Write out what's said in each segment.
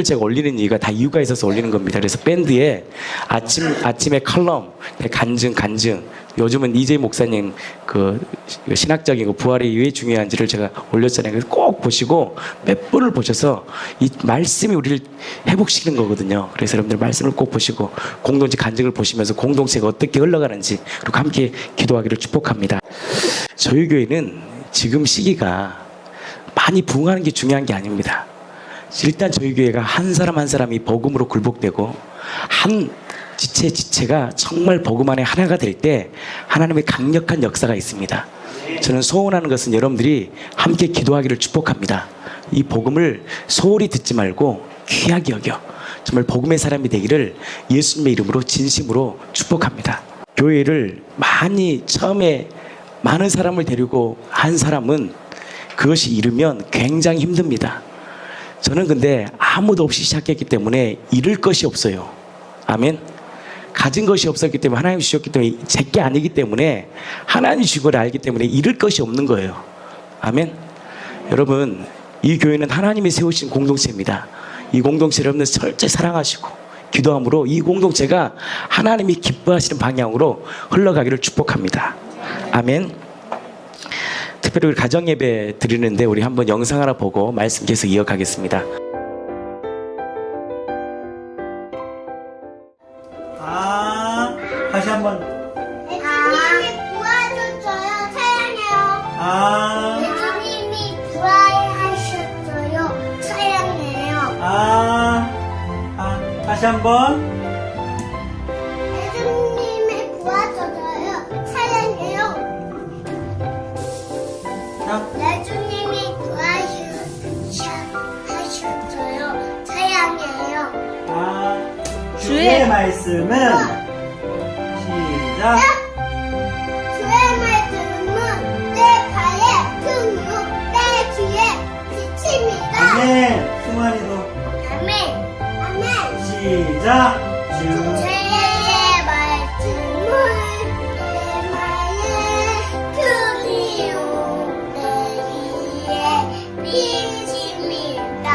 사진을 제가 올리는 이유가 다 이유가 있어서 올리는 겁니다. 그래서 밴드에 아침에 칼럼, 간증. 요즘은 이재희 목사님 그 신학적인 거 부활이 왜 중요한지를 제가 올렸잖아요. 그래서 꼭 보시고 몇 번을 보셔서 이 말씀이 우리를 회복시키는 거거든요. 그래서 여러분들 말씀을 꼭 보시고 공동체 간증을 보시면서 공동체가 어떻게 흘러가는지 그리고 함께 기도하기를 축복합니다. 저희 교회는 지금 시기가 많이 부흥하는 게 중요한 게 아닙니다. 일단 저희 교회가 한 사람 한 사람이 복음으로 굴복되고 한 지체가 정말 복음 안에 하나가 될 때 하나님의 강력한 역사가 있습니다. 저는 소원하는 것은 여러분들이 함께 기도하기를 축복합니다. 이 복음을 소홀히 듣지 말고 귀하게 여겨 정말 복음의 사람이 되기를 예수님의 이름으로 진심으로 축복합니다. 교회를 처음에 많은 사람을 데리고 한 사람은 그것이 이루면 굉장히 힘듭니다. 저는 근데 아무도 없이 시작했기 때문에 잃을 것이 없어요. 아멘. 가진 것이 없었기 때문에 하나님이 주셨기 때문에 제 게 아니기 때문에 하나님이 주신 걸 알기 때문에 잃을 것이 없는 거예요. 아멘. 여러분, 이 교회는 하나님이 세우신 공동체입니다. 이 공동체를 여러분들 철저히 사랑하시고 기도함으로 이 공동체가 하나님이 기뻐하시는 방향으로 흘러가기를 축복합니다. 아멘. 특별히 우리 가정예배 드리는데 우리 한번 영상 하나 보고 말씀 계속 이어가겠습니다. 다시 한번. 예수님이 구하셨어요. 사랑해요. 예수님이 구하셨어요. 사랑해요. 다시 한번. 예수님이 구하셨어요. 사랑해요. 예수님이 구하셨어요. 사랑해요. 주의 말씀은 시작. 주의 말씀은 내 발에 큰 유, 내 귀에 비칩니다. 아멘. 승환이도 아멘. 아멘. 시작. 주의 말씀은 내 발에 큰 유, 내 귀에 비칩니다.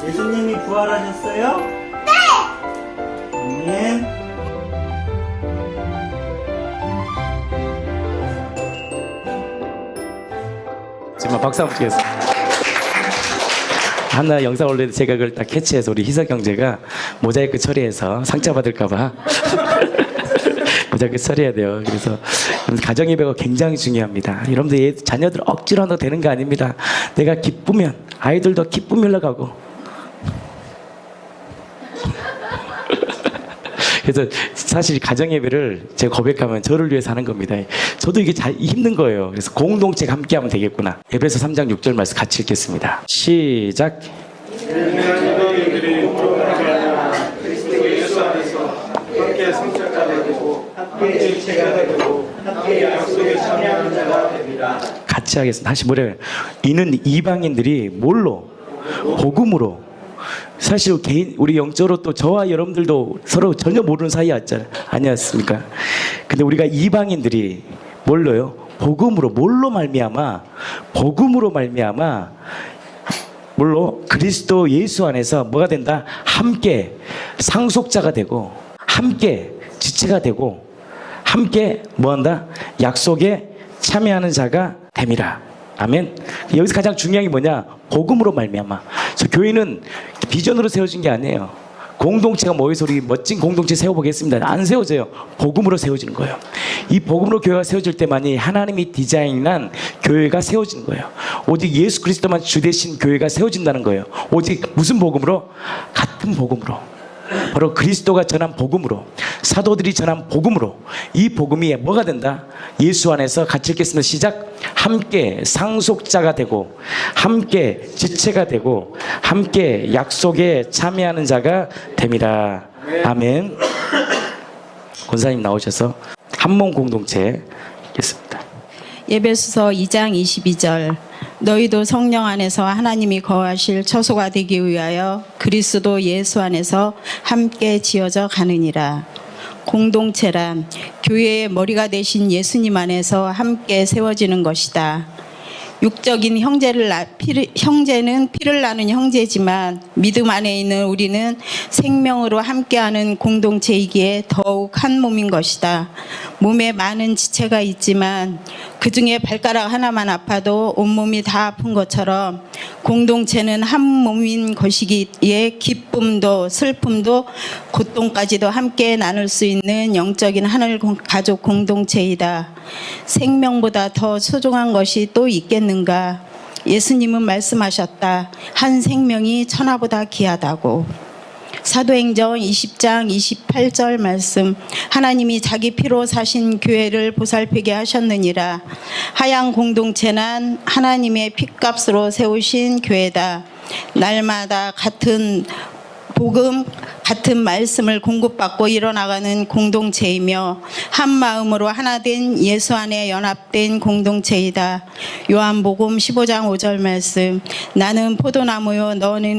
예수님이 부활하셨어요? 네! 아멘. 정말 박수 한번 치겠습니다. 하나 영상 올릴 때 제가 그걸 딱 캐치해서 우리 희석 형제가 모자이크 처리해서 상처 받을까봐 모자이크 처리해야 돼요. 그래서 가정 예배가 굉장히 중요합니다. 여러분들 자녀들 억지로 한다고 되는 거 아닙니다. 내가 기쁘면 아이들도 기쁨이 흘러가고. 그래서 사실 가정 예배를 제가 고백하면 저를 위해서 하는 겁니다. 저도 이게 힘든 거예요. 그래서 공동체가 함께하면 되겠구나. 에베소 3장 6절 말씀 같이 읽겠습니다. 시작. 그리스도 예수 안에서 함께 성찰가 되고 함께 지체가 되고 함께 약속에 참여하는 자가 됩니다. 같이 하겠습니다. 다시 뭐래요? 이는 이방인들이 뭘로? 복음으로. 사실 우리 영적으로 또 저와 여러분들도 서로 전혀 모르는 사이였잖아요. 아니었습니까? 근데 우리가 이방인들이 뭘로요? 복음으로. 뭘로 말미암아? 복음으로 말미암아 뭘로? 그리스도 예수 안에서 뭐가 된다? 함께 상속자가 되고 함께 지체가 되고 함께 뭐한다? 약속에 참여하는 자가 됨이라. 아멘. 여기서 가장 중요한 게 뭐냐? 복음으로 말미암아. 저 교회는 비전으로 세워진 게 아니에요. 공동체가 모여서 우리 멋진 공동체 세워보겠습니다. 안 세워져요. 복음으로 세워지는 거예요. 이 복음으로 교회가 세워질 때만이 하나님이 디자인한 교회가 세워지는 거예요. 오직 예수 그리스도만 주 되신 교회가 세워진다는 거예요. 오직 무슨 복음으로? 같은 복음으로. 바로 그리스도가 전한 복음으로, 사도들이 전한 복음으로. 이 복음이 뭐가 된다? 예수 안에서 같이 읽겠습니다. 시작. 함께 상속자가 되고 함께 지체가 되고 함께 약속에 참여하는 자가 됨이라. 아멘. 권사님 나오셔서 한몸 공동체 읽겠습니다. 에베소서 2장 22절. 너희도 성령 안에서 하나님이 거하실 처소가 되기 위하여 그리스도 예수 안에서 함께 지어져 가느니라. 공동체란 교회의 머리가 되신 예수님 안에서 함께 세워지는 것이다. 육적인 형제는 피를 나눈 형제지만 믿음 안에 있는 우리는 생명으로 함께하는 공동체이기에 더욱 한 몸인 것이다. 몸에 많은 지체가 있지만 그 중에 발가락 하나만 아파도 온몸이 다 아픈 것처럼 공동체는 한 몸인 것이기에 기쁨도 슬픔도 고통까지도 함께 나눌 수 있는 영적인 하늘 가족 공동체이다. 생명보다 더 소중한 것이 또 있겠는가? 예수님은 말씀하셨다. 한 생명이 천하보다 귀하다고. 사도행전 20장 28절 말씀. 하나님이 자기 피로 사신 교회를 보살피게 하셨느니라. 하양 공동체는 하나님의 핏값으로 세우신 교회다. 날마다 같은 복음, 같은 말씀을 공급받고 일어나가는 공동체이며 한 마음으로 하나 된 예수 안에 연합된 공동체이다. 요한복음 15장 5절 말씀. 나는 포도나무요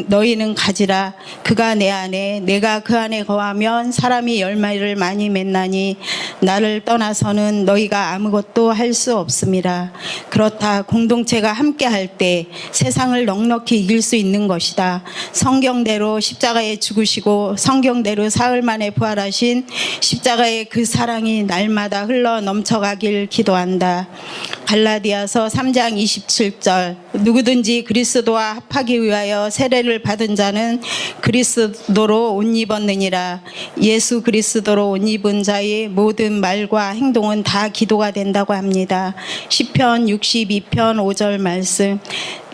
너희는 가지라. 그가 내 안에 내가 그 안에 거하면 사람이 열매를 많이 맺나니 나를 떠나서는 너희가 아무것도 할 수 없음이라. 그렇다. 공동체가 함께할 때 세상을 넉넉히 이길 수 있는 것이다. 성경대로 십자가에 죽으시고 성경대로 사흘 만에 부활하신 십자가의 그 사랑이 날마다 흘러 넘쳐가길 기도한다. 갈라디아서 3장 27절. 누구든지 그리스도와 합하기 위하여 세례를 받은 자는 그리스도로 옷 입었느니라. 예수 그리스도로 옷 입은 자의 모든 말과 행동은 다 기도가 된다고 합니다. 시편 62편 5절 말씀.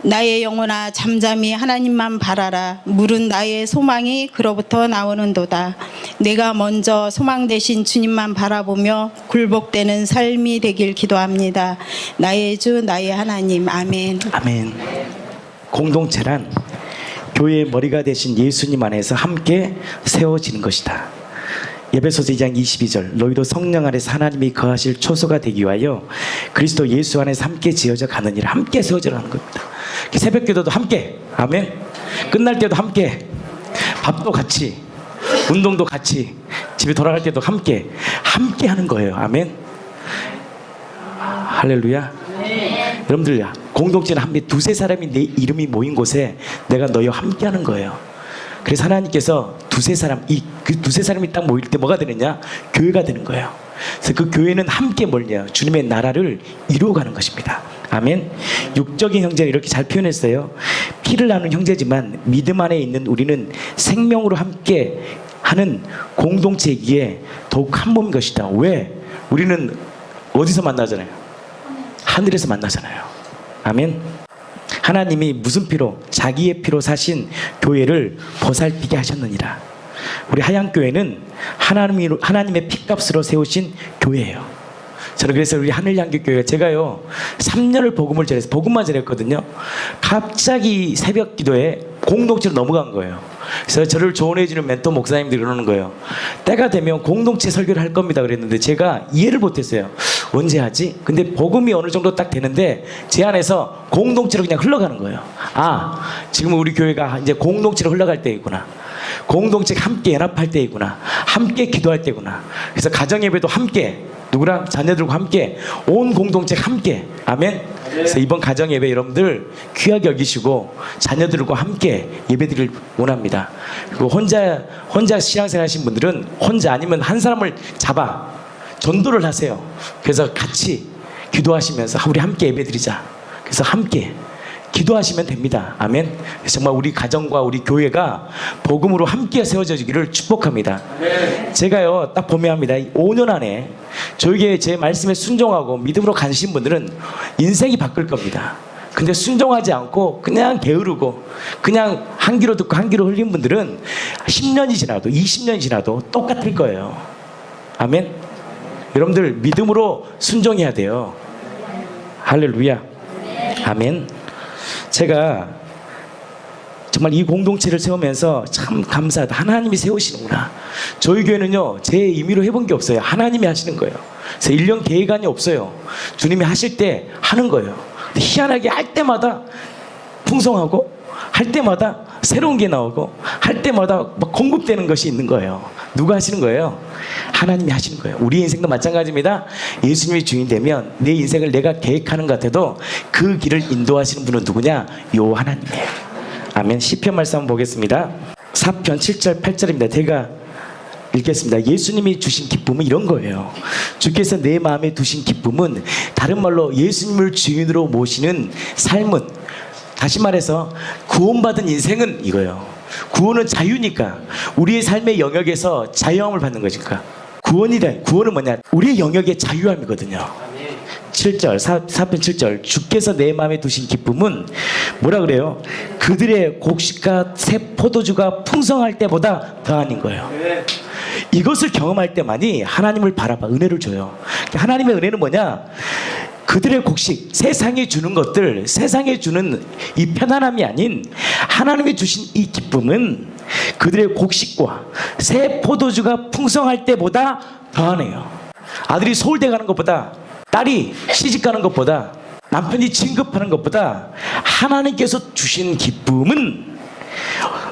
나의 영혼아 잠잠히 하나님만 바라라. 물은 나의 소망이 그로부터 나오는도다. 내가 먼저 소망 되신 주님만 바라보며 굴복되는 삶이 되길 기도합니다. 나의 주 나의 하나님. 아멘. 아멘. 공동체란 교회의 머리가 되신 예수님 안에서 함께 세워지는 것이다. 에베소서 2장 22절. 너희도 성령 안에서 하나님이 거하실 초소가 되기 위하여 그리스도 예수 안에서 함께 지어져 가느니라. 함께 세워져 가는 겁니다. 새벽 기도도 함께. 아멘. 끝날 때도 함께. 밥도 같이. 운동도 같이. 집에 돌아갈 때도 함께. 함께 하는 거예요. 아멘. 할렐루야. 여러분들, 공동체는 함께 두세 사람이 내 이름이 모인 곳에 내가 너희와 함께 하는 거예요. 그래서 하나님께서 두세 사람이 딱 모일 때 뭐가 되느냐? 교회가 되는 거예요. 그래서 그 교회는 함께 뭘요? 주님의 나라를 이루어가는 것입니다. 아멘. 육적인 형제는 이렇게 잘 표현했어요. 피를 나눈 형제지만 믿음 안에 있는 우리는 생명으로 함께 하는 공동체이기에 더욱 한 몸인 것이다. 왜? 우리는 어디서 만나잖아요? 하늘에서 만나잖아요. 아멘. 하나님이 무슨 피로? 자기의 피로 사신 교회를 보살피게 하셨느니라. 우리 하양교회는 하나님의 피값으로 세우신 교회예요. 저는 그래서 우리 하늘향기교회가 제가요 3년을 복음을 전해서 복음만 전했거든요. 갑자기 새벽 기도에 공동체로 넘어간 거예요. 그래서 저를 조언해 주는 멘토 목사님들이 그러는 거예요. 때가 되면 공동체 설교를 할 겁니다 그랬는데 제가 이해를 못했어요. 언제 하지? 근데 복음이 어느 정도 딱 되는데 제 안에서 공동체로 그냥 흘러가는 거예요. 아, 지금 우리 교회가 이제 공동체로 흘러갈 때이구나. 공동체가 함께 연합할 때이구나. 함께 기도할 때구나. 그래서 가정예배도 함께, 누구랑? 자녀들과 함께, 온 공동체가 함께. 아멘. 그래서 이번 가정예배 여러분들 귀하게 여기시고 자녀들과 함께 예배드리길 원합니다. 그리고 혼자 신앙생활 하신 분들은 혼자 아니면 한 사람을 잡아 전도를 하세요. 그래서 같이 기도하시면서 우리 함께 예배드리자. 그래서 함께 기도하시면 됩니다. 아멘. 정말 우리 가정과 우리 교회가 복음으로 함께 세워지기를 축복합니다. 제가요 딱 보면합니다. 5년 안에 저에게 제 말씀에 순종하고 믿음으로 가신 분들은 인생이 바뀔 겁니다. 근데 순종하지 않고 그냥 게으르고 그냥 한 귀로 듣고 한 귀로 흘린 분들은 10년이 지나도 20년이 지나도 똑같을 거예요. 아멘. 여러분들 믿음으로 순종해야 돼요. 할렐루야. 아멘. 제가 정말 이 공동체를 세우면서 참 감사하다. 하나님이 세우시는구나. 저희 교회는요 제 임의로 해본 게 없어요. 하나님이 하시는 거예요. 그래서 1년 계획안이 없어요. 주님이 하실 때 하는 거예요. 근데 희한하게 할 때마다 풍성하고 할 때마다 새로운 게 나오고 할 때마다 막 공급되는 것이 있는 거예요. 누가 하시는 거예요? 하나님이 하시는 거예요. 우리 인생도 마찬가지입니다. 예수님이 주인 되면 내 인생을 내가 계획하는 것 같아도 그 길을 인도하시는 분은 누구냐? 요 하나님이에요. 아멘. 시편 말씀 한번 보겠습니다. 4편 7절 8절입니다. 제가 읽겠습니다. 예수님이 주신 기쁨은 이런 거예요. 주께서 내 마음에 두신 기쁨은, 다른 말로 예수님을 주인으로 모시는 삶은, 다시 말해서 구원받은 인생은 이거예요. 구원은 자유니까, 우리의 삶의 영역에서 자유함을 받는 것이니까. 구원은 뭐냐? 우리의 영역의 자유함이거든요. 7절, 4편 7절. 주께서 내 마음에 두신 기쁨은 뭐라 그래요? 그들의 곡식과 새 포도주가 풍성할 때보다 더하는 거예요. 이것을 경험할 때만이 하나님을 바라봐 은혜를 줘요. 하나님의 은혜는 뭐냐? 그들의 곡식, 세상에 주는 것들, 세상에 주는 이 편안함이 아닌 하나님이 주신 이 기쁨은 그들의 곡식과 새 포도주가 풍성할 때보다 더하네요. 아들이 서울대 가는 것보다, 딸이 시집 가는 것보다, 남편이 진급하는 것보다 하나님께서 주신 기쁨은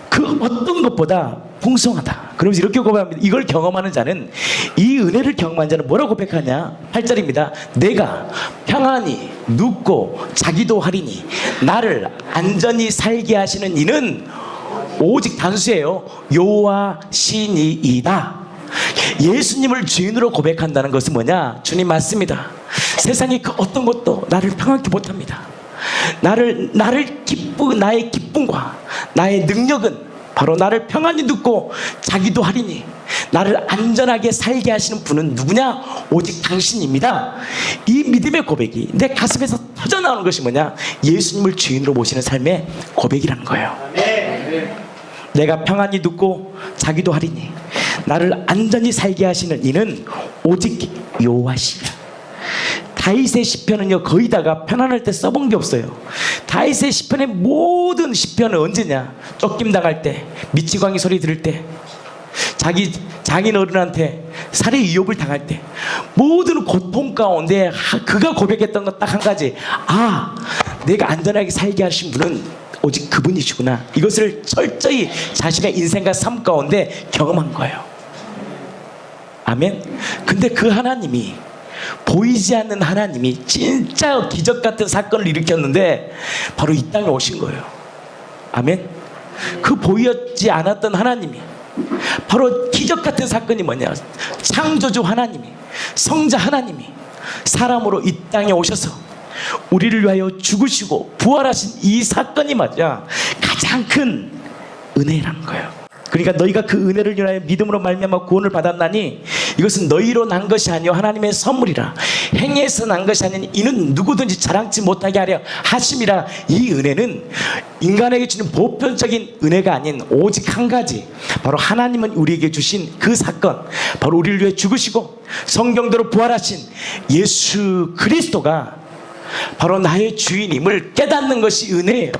그 어떤 것보다 풍성하다. 그러면서 이렇게 고백합니다. 이걸 경험하는 자는, 이 은혜를 경험한 자는 뭐라고 고백하냐? 8절입니다. 내가 평안히 눕고 자기도 하리니 나를 안전히 살게 하시는 이는 오직 단수예요. 여호와시니이다. 예수님을 주인으로 고백한다는 것은 뭐냐? 주님 맞습니다. 세상의 그 어떤 것도 나를 평안케 못합니다. 나의 기쁨과 나의 능력은 바로 나를 평안히 눕고 자기도 하리니 나를 안전하게 살게 하시는 분은 누구냐? 오직 당신입니다. 이 믿음의 고백이 내 가슴에서 터져나오는 것이 뭐냐? 예수님을 주인으로 모시는 삶의 고백이라는 거예요. 내가 평안히 눕고 자기도 하리니 나를 안전히 살게 하시는 이는 오직 여호와시냐. 다윗의 시편은요, 거의 다가 편안할 때 써본 게 없어요. 다윗의 시편의 모든 시편은 언제냐? 쫓김 당할 때, 미치광이 소리 들을 때, 자기 장인 어른한테 살해 위협을 당할 때, 모든 고통 가운데 그가 고백했던 것 딱 한 가지. 아, 내가 안전하게 살게 하신 분은 오직 그분이시구나. 이것을 철저히 자신의 인생과 삶 가운데 경험한 거예요. 아멘. 근데 그 하나님이, 보이지 않는 하나님이 진짜 기적 같은 사건을 일으켰는데 바로 이 땅에 오신 거예요. 아멘. 그 보이지 않았던 하나님이, 바로 기적 같은 사건이 뭐냐? 창조주 하나님이, 성자 하나님이 사람으로 이 땅에 오셔서 우리를 위하여 죽으시고 부활하신 이 사건이 맞아 가장 큰 은혜라는 거예요. 그러니까 너희가 그 은혜를 인하여 믿음으로 말미암아 구원을 받았나니 이것은 너희로 난 것이 아니요 하나님의 선물이라. 행위에서 난 것이 아닌 이는 누구든지 자랑치 못하게 하려 하심이라. 이 은혜는 인간에게 주는 보편적인 은혜가 아닌 오직 한 가지, 바로 하나님은 우리에게 주신 그 사건, 바로 우리를 위해 죽으시고 성경대로 부활하신 예수 그리스도가 바로 나의 주인임을 깨닫는 것이 은혜예요.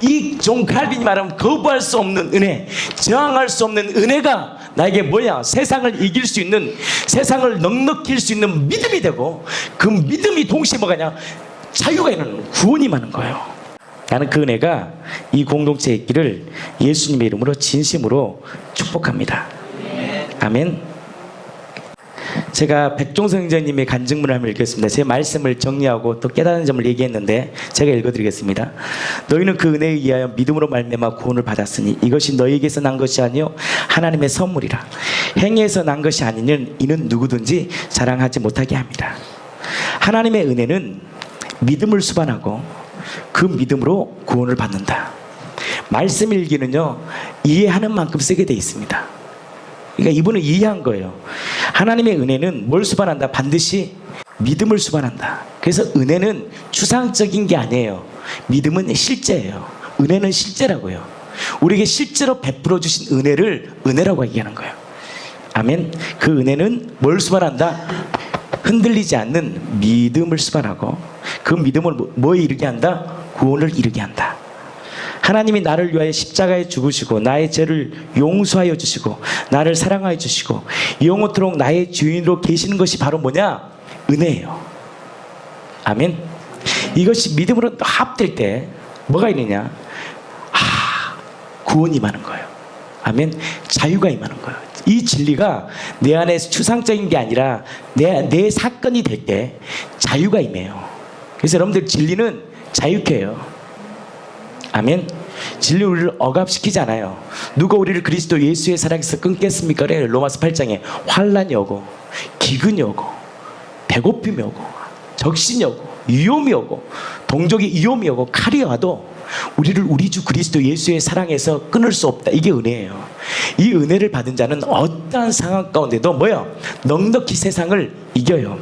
이 존 칼빈이 말하면 거부할 수 없는 은혜, 저항할 수 없는 은혜가 나에게 뭐야? 세상을 이길 수 있는, 세상을 넉넉히 이길 수 있는 믿음이 되고, 그 믿음이 동시에 뭐가냐? 자유가 있는, 구원이 많은 거예요. 나는 그 은혜가 이 공동체에 있기를 예수님의 이름으로 진심으로 축복합니다. 아멘. 제가 백종성 형제님의 간증문을 한번 읽겠습니다. 제 말씀을 정리하고 또 깨닫는 점을 얘기했는데 제가 읽어드리겠습니다. 너희는 그 은혜에 의하여 믿음으로 말미암아 구원을 받았으니 이것이 너희에게서 난 것이 아니요 하나님의 선물이라. 행위에서 난 것이 아니면 이는 누구든지 자랑하지 못하게 합니다. 하나님의 은혜는 믿음을 수반하고 그 믿음으로 구원을 받는다. 말씀 일기는요, 이해하는 만큼 쓰게 돼 있습니다. 그러니까 이분은 이해한 거예요. 하나님의 은혜는 뭘 수반한다? 반드시 믿음을 수반한다. 그래서 은혜는 추상적인 게 아니에요. 믿음은 실제예요. 은혜는 실제라고요. 우리에게 실제로 베풀어 주신 은혜를 은혜라고 얘기하는 거예요. 아멘. 그 은혜는 뭘 수반한다? 흔들리지 않는 믿음을 수반하고 그 믿음을 뭐에 이르게 한다? 구원을 이르게 한다. 하나님이 나를 위하여 십자가에 죽으시고 나의 죄를 용서하여 주시고 나를 사랑하여 주시고 영원토록 나의 주인으로 계시는 것이 바로 뭐냐? 은혜예요. 아멘. 이것이 믿음으로 합될 때 뭐가 있느냐? 구원이 임하는 거예요. 아멘. 자유가 임하는 거예요. 이 진리가 내 안에 추상적인 게 아니라 내 사건이 될 때 자유가 임해요. 그래서 여러분들 진리는 자유케 해요. 아멘. 진리 우리를 억압시키지 않아요. 누가 우리를 그리스도 예수의 사랑에서 끊겠습니까? 그래 로마서 8장에 환난이 오고 기근이 오고 배고픔이 오고 적신이 오고 위험이 오고 동족의 위험이 오고 칼이 와도 우리를 우리 주 그리스도 예수의 사랑에서 끊을 수 없다. 이게 은혜예요. 이 은혜를 받은 자는 어떠한 상황 가운데도 뭐요? 넉넉히 세상을 이겨요.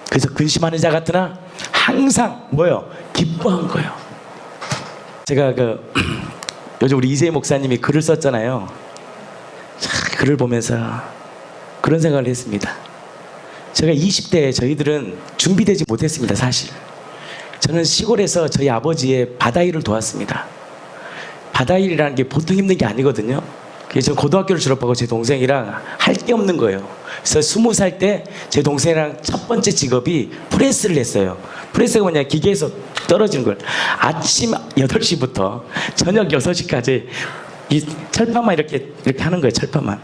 그래서 근심하는 자 같으나 항상 뭐요? 기뻐한 거예요. 제가 요즘 우리 이세희 목사님이 글을 썼잖아요. 자, 글을 보면서 그런 생각을 했습니다. 제가 20대에 저희들은 준비되지 못했습니다. 사실 저는 시골에서 저희 아버지의 바다일을 도왔습니다. 바다일이라는 게 보통 힘든 게 아니거든요. 그래서 저 고등학교를 졸업하고 제 동생이랑 할 게 없는 거예요. 그래서 20살 때 제 동생이랑 첫 번째 직업이 프레스를 했어요. 프레스가 뭐냐, 기계에서 떨어지는 걸 아침 8시부터 저녁 6시까지 이 철판만 이렇게 하는 거예요. 철판만.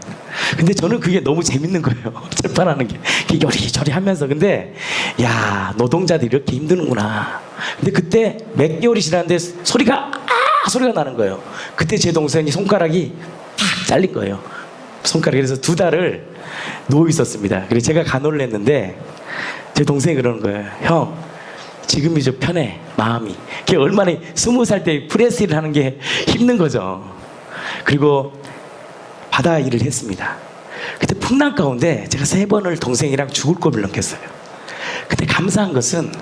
근데 저는 그게 너무 재밌는 거예요. 철판하는 게 요리조리 하면서. 근데 야, 노동자들이 이렇게 힘드는구나. 근데 그때 몇 개월이 지났는데 소리가 나는 거예요. 그때 제 동생이 손가락이 탁 잘린 거예요. 손가락이. 그래서 2달을 누워 있었습니다. 그래서 제가 간호를 했는데 제 동생이 그러는 거예요. 형, 지금이 좀 편해, 마음이. 그게 얼마나 20살 때 프레스 일을 하는 게 힘든 거죠. 그리고 바다 일을 했습니다. 그때 풍랑 가운데 제가 3번을 동생이랑 죽을 고비를 넘겼어요. 그때 감사한 것은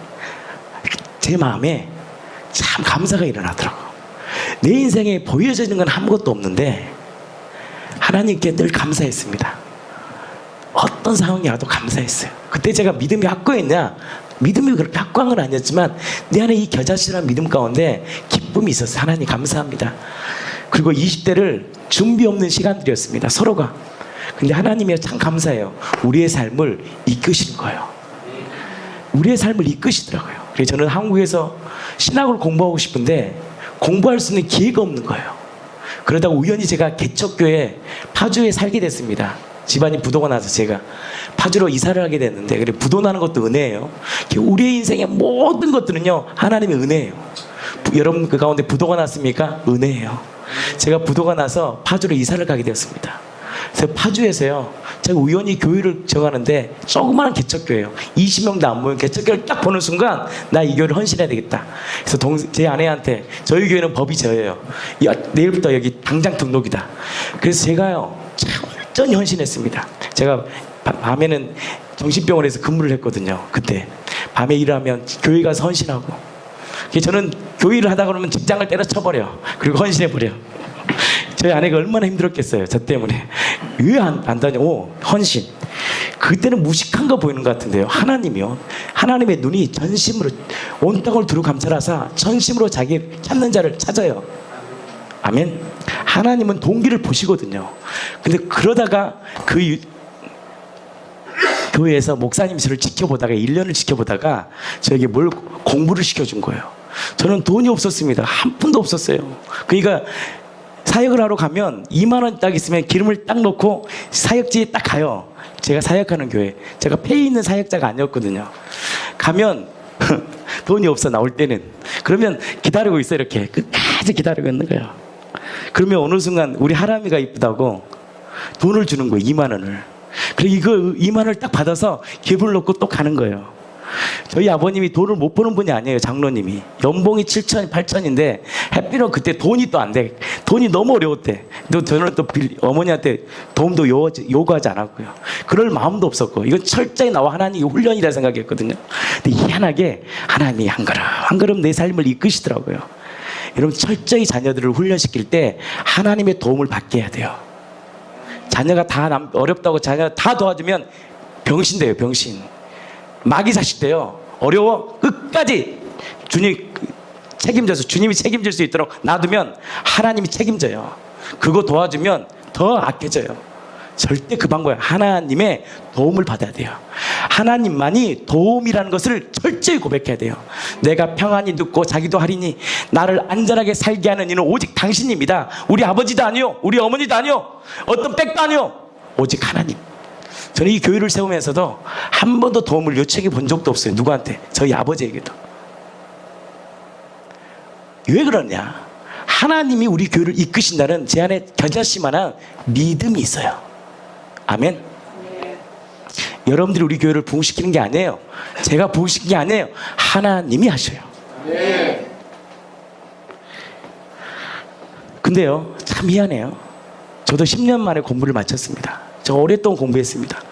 제 마음에 참 감사가 일어나더라고요. 내 인생에 보여지는 건 아무것도 없는데 하나님께 늘 감사했습니다. 어떤 상황이 와도 감사했어요. 그때 제가 믿음이 확고했냐? 믿음이 그렇게 확고한 건 아니었지만 내 안에 이 겨자씨란 믿음 가운데 기쁨이 있었어요. 하나님 감사합니다. 그리고 20대를 준비 없는 시간들이었습니다. 서로가. 근데 하나님이 참 감사해요. 우리의 삶을 이끄신 거예요. 우리의 삶을 이끄시더라고요. 그래서 저는 한국에서 신학을 공부하고 싶은데 공부할 수 있는 기회가 없는 거예요. 그러다가 우연히 제가 개척교회 파주에 살게 됐습니다. 집안이 부도가 나서 제가 파주로 이사를 하게 됐는데, 그래 부도 나는 것도 은혜예요. 우리의 인생의 모든 것들은요 하나님의 은혜예요. 여러분 그 가운데 부도가 났습니까? 은혜예요. 제가 부도가 나서 파주로 이사를 가게 되었습니다. 그래서 파주에서요 제가 우연히 교회를 정하는데 조그마한 개척교회예요. 20명도 안 모인 개척교회를 딱 보는 순간 나 이 교회를 헌신해야 되겠다. 그래서 제 아내한테 저희 교회는 법이 저예요. 내일부터 여기 당장 등록이다. 그래서 제가요 완전히 헌신했습니다. 제가 밤에는 정신병원에서 근무를 했거든요. 그때 밤에 일하면 교회 가서 헌신하고, 저는 교회 일을 하다 그러면 직장을 때려쳐버려. 그리고 헌신해버려. 저희 아내가 얼마나 힘들었겠어요. 저 때문에. 왜 안 다녀? 헌신. 그때는 무식한 거 보이는 것 같은데요. 하나님이요. 하나님의 눈이 전심으로 온 땅을 두루 감찰하사 전심으로 자기 찾는 자를 찾아요. 아멘. 하나님은 동기를 보시거든요. 근데 그러다가 그 교회에서 목사님 저를 지켜보다가 1년을 지켜보다가 저에게 뭘 공부를 시켜준 거예요. 저는 돈이 없었습니다. 한 푼도 없었어요. 그러니까 사역을 하러 가면 2만 원 딱 있으면 기름을 딱 넣고 사역지에 딱 가요. 제가 사역하는 교회. 제가 페이 있는 사역자가 아니었거든요. 가면 돈이 없어 나올 때는. 그러면 기다리고 있어요. 이렇게 끝까지 기다리고 있는 거예요. 그러면 어느 순간 우리 하람이가 이쁘다고 돈을 주는 거예요. 2만 원을. 그리고 이거 2만 원을 딱 받아서 기부를 넣고 또 가는 거예요. 저희 아버님이 돈을 못 버는 분이 아니에요. 장로님이 연봉이 7천 8천인데 햇빛은 그때 돈이 또 안 돼. 돈이 너무 어려웠대. 또 저는 또 어머니한테 도움도 요구하지 않았고요. 그럴 마음도 없었고, 이건 철저히 나와 하나님의 훈련이라 생각했거든요. 근데 희한하게 하나님이 한 걸음 한 걸음 내 삶을 이끄시더라고요. 여러분 철저히 자녀들을 훈련시킬 때 하나님의 도움을 받게 해야 돼요. 자녀가 다 어렵다고 자녀 다 도와주면 병신 돼요. 병신. 마귀 자식 돼요. 어려워. 끝까지 주님 책임져서 주님이 책임질 수 있도록 놔두면 하나님이 책임져요. 그거 도와주면 더 악해져요. 절대 그 방법이에요. 하나님의 도움을 받아야 돼요. 하나님만이 도움이라는 것을 철저히 고백해야 돼요. 내가 평안히 눕고 자기도 하리니 나를 안전하게 살게 하는 이는 오직 당신입니다. 우리 아버지도 아니요, 우리 어머니도 아니요, 어떤 백도 아니요, 오직 하나님. 저는 이 교회를 세우면서도 한 번도 도움을 요청해 본 적도 없어요. 누구한테? 저희 아버지에게도. 왜 그러냐? 하나님이 우리 교회를 이끄신다는 제 안에 겨자씨만한 믿음이 있어요. 아멘. 여러분들이 우리 교회를 부흥시키는 게 아니에요. 제가 부흥시키는 게 아니에요. 하나님이 하셔요. 근데요, 참 미안해요. 저도 10년 만에 공부를 마쳤습니다. 저 오랫동안 공부했습니다.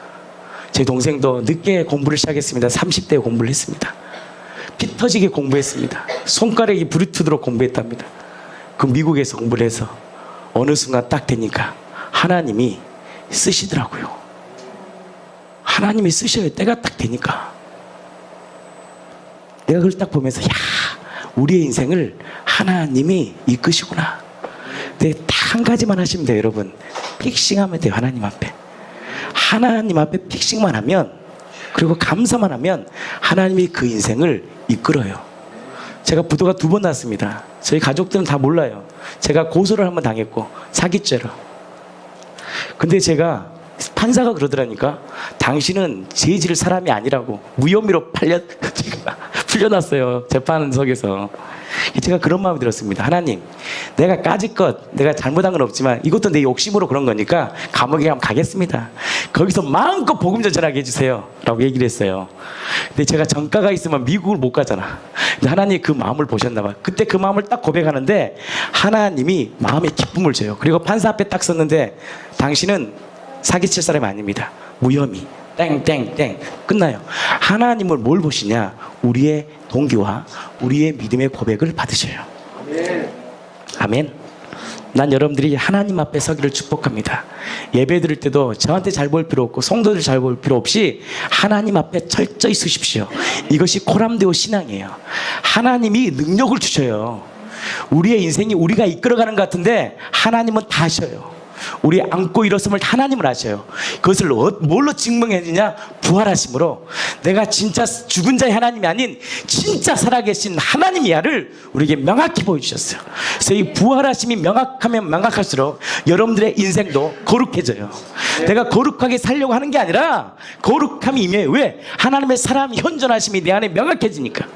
제 동생도 늦게 공부를 시작했습니다. 30대에 공부를 했습니다. 피 터지게 공부했습니다. 손가락이 불이 튀도록 공부했답니다. 그 미국에서 공부를 해서 어느 순간 딱 되니까 하나님이 쓰시더라고요. 하나님이 쓰셔요. 때가 딱 되니까. 내가 그걸 딱 보면서 야, 우리의 인생을 하나님이 이끄시구나. 근데 딱 한 가지만 하시면 돼요, 여러분. 픽싱하면 돼요, 하나님 앞에. 하나님 앞에 픽싱만 하면, 그리고 감사만 하면 하나님이 그 인생을 이끌어요. 제가 부도가 2번 났습니다. 저희 가족들은 다 몰라요. 제가 고소를 한번 당했고 사기죄로. 근데 제가 판사가 그러더라니까 당신은 죄지을 사람이 아니라고 무혐의로 풀려났어요. 재판석에서. 제가 그런 마음이 들었습니다. 하나님, 내가 까짓것 내가 잘못한 건 없지만 이것도 내 욕심으로 그런 거니까 감옥에 한번 가겠습니다. 거기서 마음껏 복음 전하게 해주세요 라고 얘기를 했어요. 근데 제가 전과가 있으면 미국을 못 가잖아. 근데 하나님이 그 마음을 보셨나 봐요. 그때 그 마음을 딱 고백하는데 하나님이 마음에 기쁨을 줘요. 그리고 판사 앞에 딱 섰는데 당신은 사기칠 사람이 아닙니다. 무혐의. 땡땡땡 끝나요. 하나님을 뭘 보시냐? 우리의 동기와 우리의 믿음의 고백을 받으셔요. 아멘. 난 여러분들이 하나님 앞에 서기를 축복합니다. 예배 드릴 때도 저한테 잘 볼 필요 없고 성도들 잘 볼 필요 없이 하나님 앞에 철저히 서십시오. 이것이 코람데오 신앙이에요. 하나님이 능력을 주셔요. 우리의 인생이 우리가 이끌어가는 것 같은데 하나님은 다 하셔요. 우리 안고 일어섬을 하나님을 아셔요. 그것을 뭘로 증명해주냐? 부활하심으로 내가 진짜 죽은 자의 하나님이 아닌 진짜 살아계신 하나님이야를 우리에게 명확히 보여주셨어요. 그래서 이 부활하심이 명확하면 명확할수록 여러분들의 인생도 거룩해져요. 내가 거룩하게 살려고 하는 게 아니라 거룩함이 임해요. 왜? 하나님의 사람 현존하심이 내 안에 명확해지니까.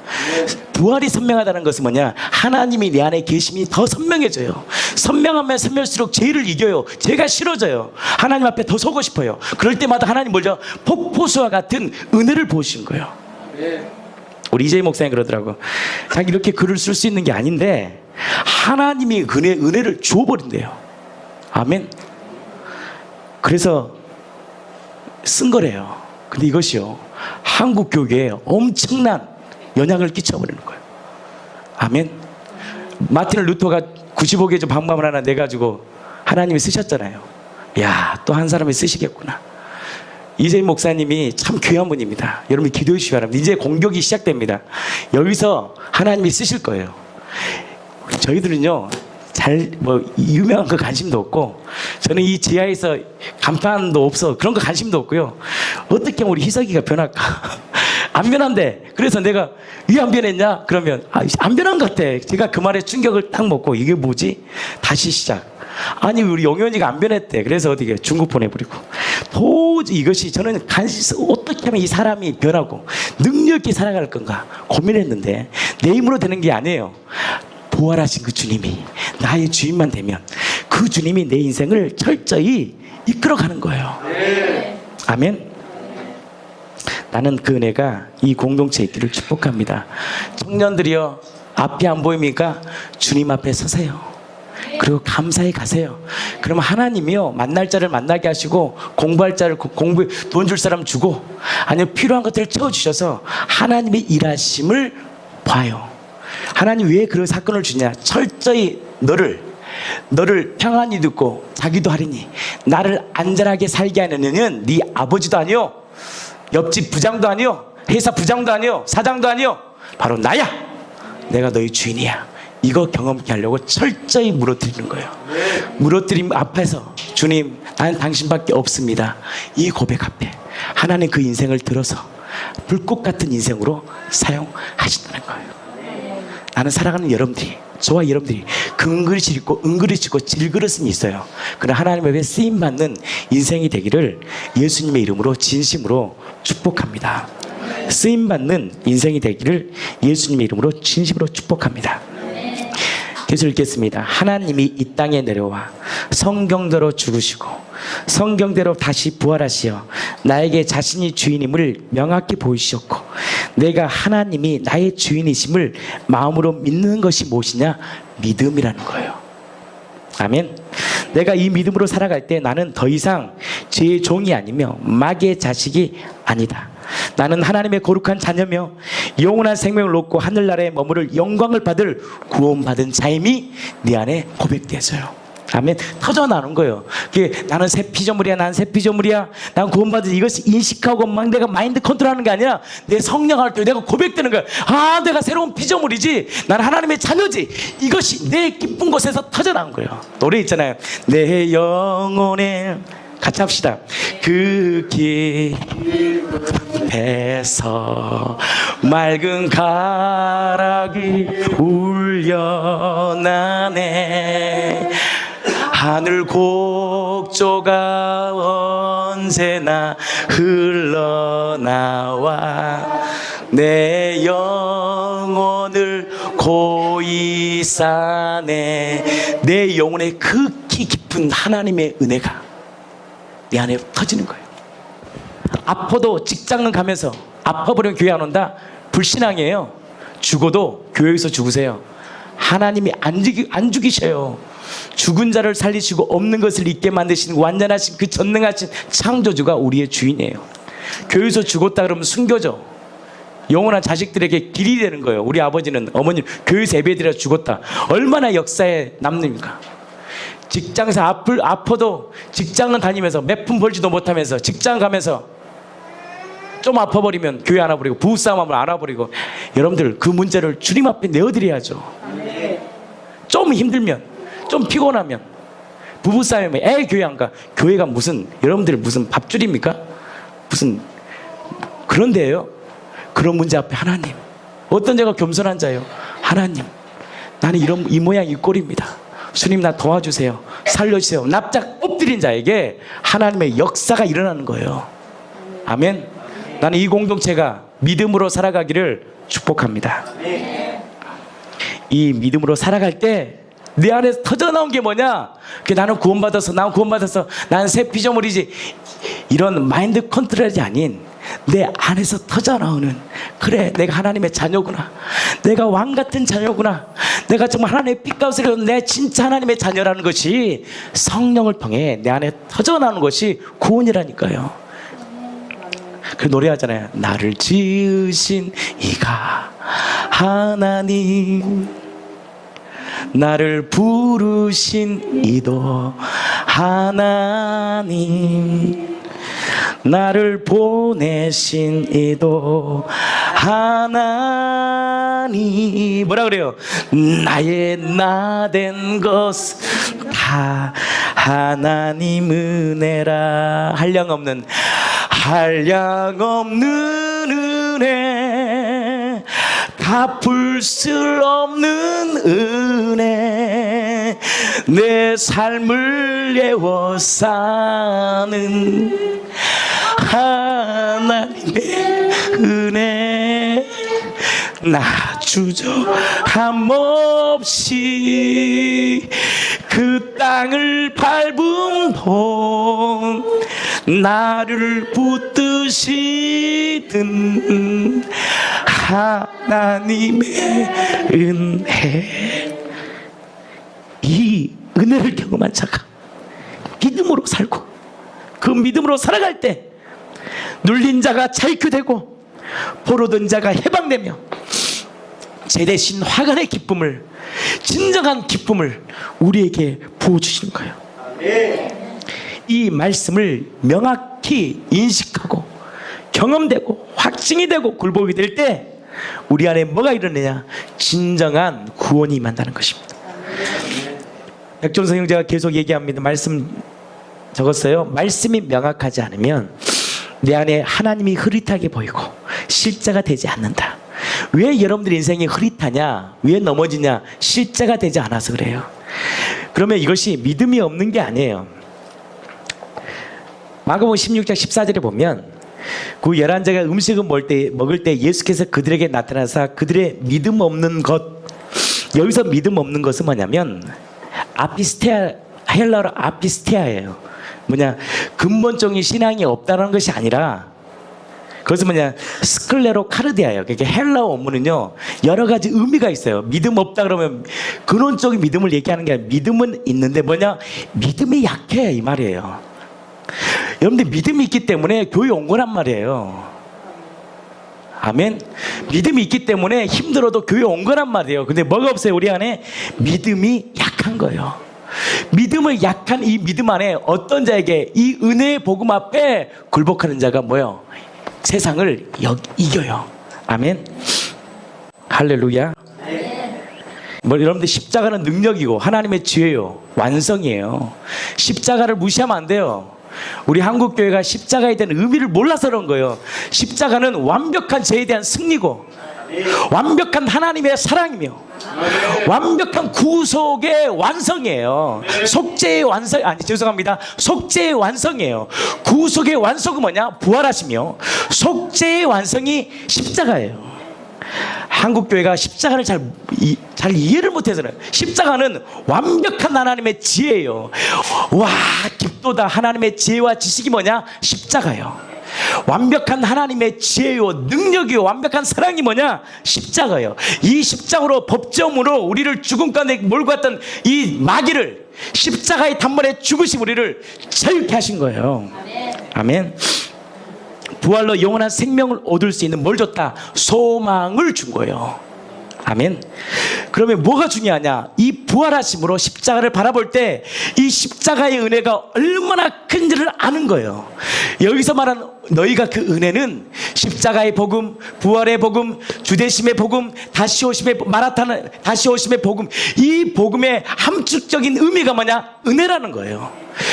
부활이 선명하다는 것은 뭐냐? 하나님이 내 안에 계심이 더 선명해져요. 선명하면 선명할수록 죄를 이겨요. 죄가 싫어져요. 하나님 앞에 더 서고 싶어요. 그럴 때마다 하나님 뭐죠? 폭포수와 같은 은혜를 보신 거예요. 우리 이재희 목사님 그러더라고. 자기 이렇게 글을 쓸 수 있는 게 아닌데 하나님이 은혜를 주어버린대요. 아멘. 그래서 쓴 거래요. 근데 이것이요, 한국 교회에 엄청난 영향을 끼쳐버리는 거예요. 아멘. 마틴 루터가 95개 방법을 하나 내가지고 하나님이 쓰셨잖아요. 야, 또 한 사람이 쓰시겠구나. 이재희 목사님이 참 귀한 분입니다. 여러분이 기도해 주시기 바랍니다. 이제 공격이 시작됩니다. 여기서 하나님이 쓰실 거예요. 저희들은요, 유명한 거 관심도 없고, 저는 이 지하에서 간판도 없어. 그런 거 관심도 없고요. 어떻게 하면 우리 희석이가 변할까? 안 변한대. 그래서 내가 왜 안 변했냐? 그러면 안 변한 것 같아. 제가 그 말에 충격을 딱 먹고 이게 뭐지? 다시 시작. 아니 우리 영현이가 안 변했대. 그래서 어디게 중국 보내버리고. 도저히 이것이 저는 어떻게 하면 이 사람이 변하고 능력 있게 살아갈 건가 고민했는데 내 힘으로 되는 게 아니에요. 부활하신 그 주님이 나의 주인만 되면 그 주님이 내 인생을 철저히 이끌어가는 거예요. 아멘. 나는 그 은혜가 이 공동체에 있기를 축복합니다. 청년들이여, 앞이 안 보입니까? 주님 앞에 서세요. 그리고 감사히 가세요. 그러면 하나님이요, 만날 자를 만나게 하시고 공부할 자를 돈 줄 사람 주고, 아니면 필요한 것들을 채워주셔서 하나님의 일하심을 봐요. 하나님 왜 그런 사건을 주냐? 철저히 너를 평안히 듣고 자기도 하리니 나를 안전하게 살게 하는 이는 네 아버지도 아니요, 옆집 부장도 아니요, 회사 부장도 아니요, 사장도 아니요, 바로 나야. 내가 너희 주인이야. 이거 경험케 하려고 철저히 물어드리는 거예요. 물어드림 앞에서 주님, 나는 당신밖에 없습니다. 이 고백 앞에 하나님 그 인생을 들어서 불꽃 같은 인생으로 사용하신다는 거예요. 나는 사랑하는 여러분들이, 저와 여러분들이 금그릇이 있고 은그릇이 있고 질그릇은 있어요. 그러나 하나님의 왜 쓰임받는 인생이 되기를 예수님의 이름으로 진심으로 축복합니다. 쓰임받는 인생이 되기를 예수님의 이름으로 진심으로 축복합니다. 계속 읽겠습니다. 하나님이 이 땅에 내려와 성경대로 죽으시고 성경대로 다시 부활하시어 나에게 자신이 주인임을 명확히 보이셨고 내가 하나님이 나의 주인이심을 마음으로 믿는 것이 무엇이냐? 믿음이라는 거예요. 아멘. 내가 이 믿음으로 살아갈 때 나는 더 이상 죄의 종이 아니며 마귀의 자식이 아니다. 나는 하나님의 거룩한 자녀며 영원한 생명을 얻고 하늘나라에 머무를 영광을 받을 구원받은 자임이 네 안에 고백되어져요. 아멘. 터져나오는 거예요. 그게 나는 새 피조물이야, 나는 새 피조물이야, 난 구원받은, 이것을 인식하고 막 내가 마인드 컨트롤하는 게 아니라 내 성령 할 때 내가 고백되는 거야. 아, 내가 새로운 피조물이지, 나는 하나님의 자녀지. 이것이 내 기쁜 곳에서 터져나온 거예요. 노래 있잖아요. 내 영혼에, 같이 합시다. 그 깊에서 맑은 가락이 울려나네. 하늘 곡조가 언제나 흘러나와 내 영혼을 고이 싸네. 내 영혼의 극히 깊은 하나님의 은혜가 내 안에 터지는 거예요. 아파도 직장은 가면서 아파버리면 교회 안 온다? 불신앙이에요. 죽어도 교회에서 죽으세요. 하나님이 안 죽이셔요. 죽은 자를 살리시고 없는 것을 있게 만드시는 완전하신 그 전능하신 창조주가 우리의 주인이에요. 교회에서 죽었다 그러면 숨겨져. 영원한 자식들에게 길이 되는 거예요. 우리 아버지는, 어머님 교회에서 예배드려 죽었다. 얼마나 역사에 남습니까? 직장에서 아파도 직장은 다니면서 몇 푼 벌지도 못하면서 직장 가면서 좀 아파버리면 교회 안 와버리고 부부싸움하면 안 와버리고. 여러분들 그 문제를 주님 앞에 내어드려야죠. 좀 힘들면, 좀 피곤하면, 부부싸움에 애 교회 안 가. 교회가 무슨, 여러분들 무슨 밥줄입니까? 무슨 그런 데예요. 그런 문제 앞에 하나님, 어떤 자가 겸손한 자예요. 하나님, 나는 이 모양 이 꼴입니다. 주님 나 도와주세요, 살려주세요. 납작 엎드린 자에게 하나님의 역사가 일어나는 거예요. 아멘. 나는 이 공동체가 믿음으로 살아가기를 축복합니다. 이 믿음으로 살아갈 때 내 안에서 터져나온 게 뭐냐? 나는 구원받았어, 나는 새 피조물이지, 이런 마인드 컨트롤이 아닌 내 안에서 터져나오는, 그래 내가 하나님의 자녀구나, 내가 왕같은 자녀구나, 내가 정말 하나님의 빛가운데서 내 진짜 하나님의 자녀라는 것이 성령을 통해 내 안에 터져나오는 것이 구원이라니까요. 그 노래하잖아요. 나를 지으신 이가 하나님, 나를 부르신 이도 하나님, 나를 보내신 이도 하나님. 뭐라 그래요? 나의 나 된 것 다 하나님 은혜라. 한량없는 은혜, 갚을 수 없는 은혜, 내 삶을 예워 사는 하나님의 은혜. 나 주저함 없이 그 땅을 밟은 동 나를 붙드시던 하나님의 은혜. 이 은혜를 경험한 자가 믿음으로 살고 그 믿음으로 살아갈 때 눌린 자가 자유되고 포로된 자가 해방되며 제 대신 화관의 기쁨을, 진정한 기쁨을 우리에게 부어주시는 거예요. 이 말씀을 명확히 인식하고 경험되고 확증이 되고 굴복이 될 때 우리 안에 뭐가 일어나냐? 진정한 구원이 임한다는 것입니다. 백종선 형제가 계속 얘기합니다. 말씀 적었어요. 말씀이 명확하지 않으면 내 안에 하나님이 흐릿하게 보이고 실제가 되지 않는다. 왜 여러분들 인생이 흐릿하냐? 왜 넘어지냐? 실제가 되지 않아서 그래요. 그러면 이것이 믿음이 없는 게 아니에요. 마가복음 16장 14절에 보면 그 11제가 음식을 먹을 때 예수께서 그들에게 나타나사 그들의 믿음 없는 것, 여기서 믿음 없는 것은 뭐냐면 아피스테아, 헬라어로 아피스테아예요. 뭐냐, 근본적인 신앙이 없다는 것이 아니라 그것은 뭐냐, 스클레로 카르디아예요. 그러니까 헬라어 원문은요 여러 가지 의미가 있어요. 믿음 없다 그러면 근원적인 믿음을 얘기하는 게 아니라 믿음은 있는데 뭐냐, 믿음이 약해 이 말이에요. 여러분들 믿음이 있기 때문에 교회 온 거란 말이에요. 아멘. 믿음이 있기 때문에 힘들어도 교회 온 거란 말이에요. 근데 뭐가 없어요? 우리 안에 믿음이 약한 거예요. 믿음을 약한 이 믿음 안에 어떤 자에게 이 은혜의 복음 앞에 굴복하는 자가 뭐예요? 세상을 이겨요. 아멘. 할렐루야. 뭐 여러분들 십자가는 능력이고 하나님의 지혜요, 완성이에요. 십자가를 무시하면 안 돼요. 우리 한국교회가 십자가에 대한 의미를 몰라서 그런 거예요. 십자가는 완벽한 죄에 대한 승리고 완벽한 하나님의 사랑이며 완벽한 구속의 완성이에요. 속죄의 완성, 아니 죄송합니다, 속죄의 완성이에요. 구속의 완성은 뭐냐? 부활하시며 속죄의 완성이 십자가예요. 한국교회가 십자가를 잘 이해를 못해서는, 십자가는 완벽한 하나님의 지혜예요. 와, 깊도다. 하나님의 지혜와 지식이 뭐냐? 십자가예요. 완벽한 하나님의 지혜요, 능력이요, 완벽한 사랑이 뭐냐? 십자가예요. 이 십자가로 법정으로 우리를 죽음 가운데 몰고 갔던 이 마귀를 십자가의 단번에 죽으신 우리를 자유케 하신 거예요. 아멘. 부활로 영원한 생명을 얻을 수 있는 뭘 줬다? 소망을 준 거예요. 아멘. 그러면 뭐가 중요하냐? 이 부활하심으로 십자가를 바라볼 때 이 십자가의 은혜가 얼마나 큰지를 아는 거예요. 여기서 말하는 너희가 그 은혜는 십자가의 복음, 부활의 복음, 주대심의 복음, 다시 오심의 복음, 이 복음의 함축적인 의미가 뭐냐? 은혜라는 거예요.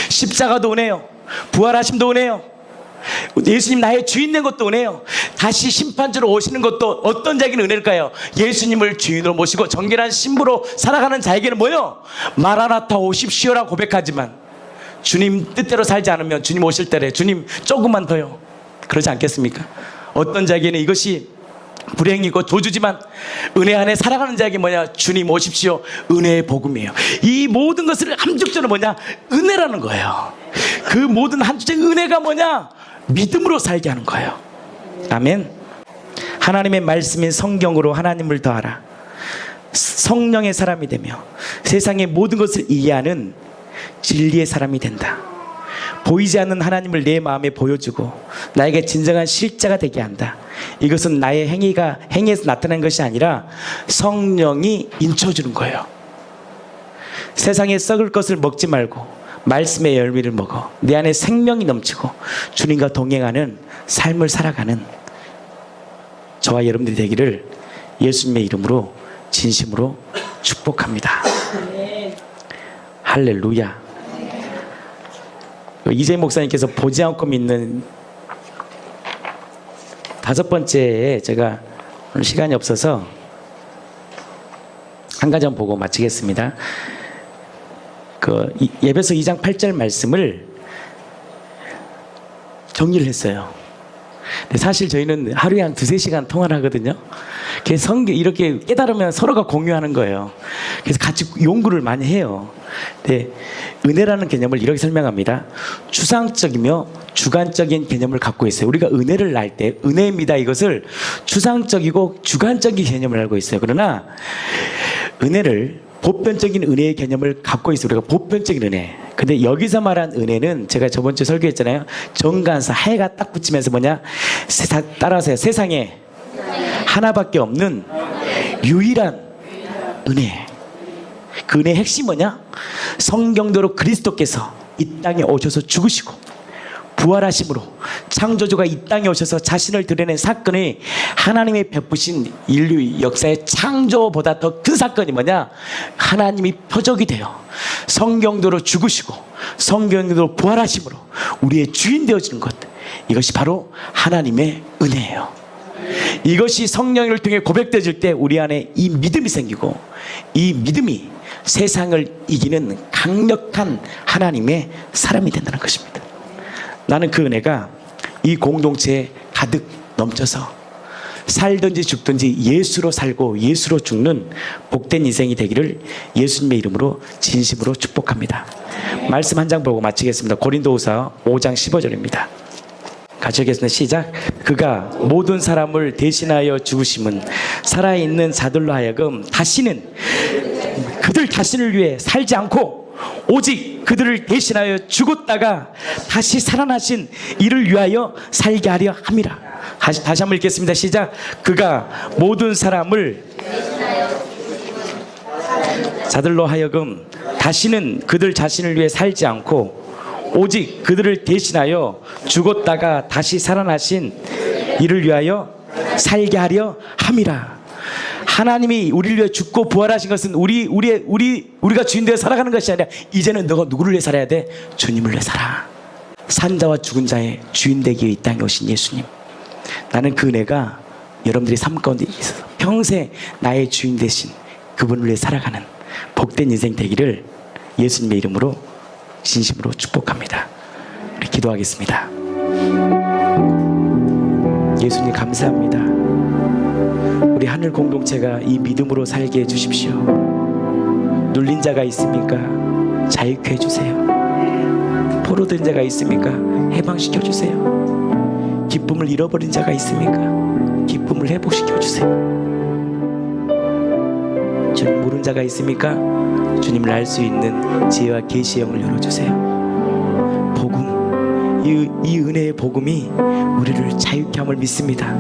십자가도 은혜요, 부활하심도 은혜요, 예수님 나의 주인 된 것도 은혜요, 다시 심판주로 오시는 것도 어떤 자에게는 은혜일까요? 예수님을 주인으로 모시고 정결한 신부로 살아가는 자에게는 뭐요? 마라나타 오십시오라고 고백하지만 주님 뜻대로 살지 않으면 주님 오실 때래 주님 조금만 더요, 그러지 않겠습니까? 어떤 자에게는 이것이 불행이고 저주지만 은혜 안에 살아가는 자에게 뭐냐? 주님 오십시오, 은혜의 복음이에요. 이 모든 것을 함축적으로 뭐냐? 은혜라는 거예요. 그 모든 함축적인 은혜가 뭐냐? 믿음으로 살게 하는 거예요. 아멘. 하나님의 말씀인 성경으로 하나님을 더하라. 성령의 사람이 되며 세상의 모든 것을 이해하는 진리의 사람이 된다. 보이지 않는 하나님을 내 마음에 보여주고 나에게 진정한 실제가 되게 한다. 이것은 나의 행위에서 나타난 것이 아니라 성령이 인쳐주는 거예요. 세상에 썩을 것을 먹지 말고 말씀의 열매를 먹어 내 안에 생명이 넘치고 주님과 동행하는 삶을 살아가는 저와 여러분들이 되기를 예수님의 이름으로 진심으로 축복합니다. 할렐루야. 이재 목사님께서 보지 않고 믿는 5번째에 제가 오늘 시간이 없어서 한 가지 보고 마치겠습니다. 그 에베소 2장 8절 말씀을 정리를 했어요. 근데 사실 저희는 하루에 한 2-3시간 통화를 하거든요. 그래서 이렇게 깨달으면 서로가 공유하는 거예요. 그래서 같이 연구를 많이 해요. 네, 은혜라는 개념을 이렇게 설명합니다. 추상적이며 주관적인 개념을 갖고 있어요. 우리가 은혜를 날 때 은혜입니다, 이것을 추상적이고 주관적인 개념을 알고 있어요. 그러나 은혜를 보편적인 은혜의 개념을 갖고 있어요. 우리가 보편적인 은혜. 근데 여기서 말한 은혜는 제가 저번 주에 설교했잖아요. 정관사 해가 딱 붙이면서 뭐냐? 따라하세요. 세상에 하나밖에 없는 유일한 은혜. 그 은혜의 핵심이 뭐냐? 성경대로 그리스도께서 이 땅에 오셔서 죽으시고 부활하심으로 창조주가 이 땅에 오셔서 자신을 드러낸 사건이 하나님이 베푸신 인류 역사의 창조보다 더 큰 사건이 뭐냐? 하나님이 표적이 되어 성경대로 죽으시고 성경대로 부활하심으로 우리의 주인 되어지는 것, 이것이 바로 하나님의 은혜예요. 이것이 성령을 통해 고백되어질 때 우리 안에 이 믿음이 생기고, 이 믿음이 세상을 이기는 강력한 하나님의 사람이 된다는 것입니다. 나는 그 은혜가 이 공동체에 가득 넘쳐서 살든지 죽든지 예수로 살고 예수로 죽는 복된 인생이 되기를 예수님의 이름으로 진심으로 축복합니다. 말씀 한 장 보고 마치겠습니다. 고린도후서 5장 15절입니다. 같이 읽겠습니다. 시작. 그가 모든 사람을 대신하여 죽으심은 살아있는 자들로 하여금 다시는 그들 자신을 위해 살지 않고 오직 그들을 대신하여 죽었다가 다시 살아나신 이를 위하여 살게 하려 함이라. 다시 한번 읽겠습니다. 시작. 그가 모든 사람을 자들로 하여금 다시는 그들 자신을 위해 살지 않고 오직 그들을 대신하여 죽었다가 다시 살아나신 이를 위하여 살게 하려 함이라. 하나님이 우리를 위해 죽고 부활하신 것은 우리가 주인 되어 살아가는 것이 아니라 이제는 너가 누구를 위해 살아야 돼? 주님을 위해 살아. 산 자와 죽은 자의 주인 되기 위해 이 땅에 오신 예수님. 나는 그 은혜가 여러분들이 삶 가운데 있어서 평생 나의 주인 되신 그분을 위해 살아가는 복된 인생 되기를 예수님의 이름으로 진심으로 축복합니다. 우리 기도하겠습니다. 예수님 감사합니다. 우리 하늘 공동체가 이 믿음으로 살게 해주십시오. 눌린 자가 있습니까? 자유케 해주세요. 포로된 자가 있습니까? 해방시켜 주세요. 기쁨을 잃어버린 자가 있습니까? 기쁨을 회복시켜 주세요. 주님 모르는 자가 있습니까? 주님을 알 수 있는 지혜와 계시의 영을 열어주세요. 복음, 이 은혜의 복음이 우리를 자유케 함을 믿습니다.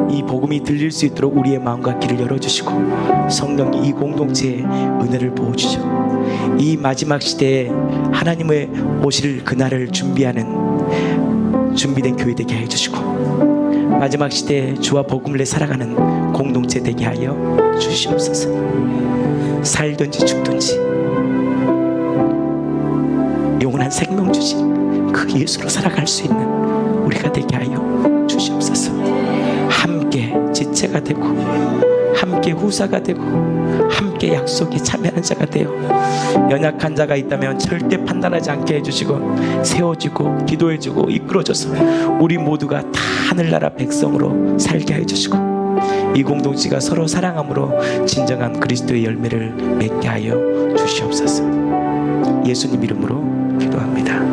이 복음이 들릴 수 있도록 우리의 마음과 귀를 열어주시고 성령이 이 공동체에 은혜를 부어주시고 이 마지막 시대에 하나님의 오실 그날을 준비하는 준비된 교회 되게 해주시고 마지막 시대에 주와 복음을 내 살아가는 공동체 되게 하여 주시옵소서. 살든지 죽든지 영원한 생명 주신 그 예수로 살아갈 수 있는 우리가 되게 하여 주시옵소서. 함께 지체가 되고 함께 후사가 되고 함께 약속에 참여하는 자가 되어 연약한 자가 있다면 절대 판단하지 않게 해주시고 세워주고 기도해주고 이끌어줘서 우리 모두가 다 하늘나라 백성으로 살게 해주시고 이 공동체가 서로 사랑함으로 진정한 그리스도의 열매를 맺게 하여 주시옵소서. 예수님 이름으로 기도합니다.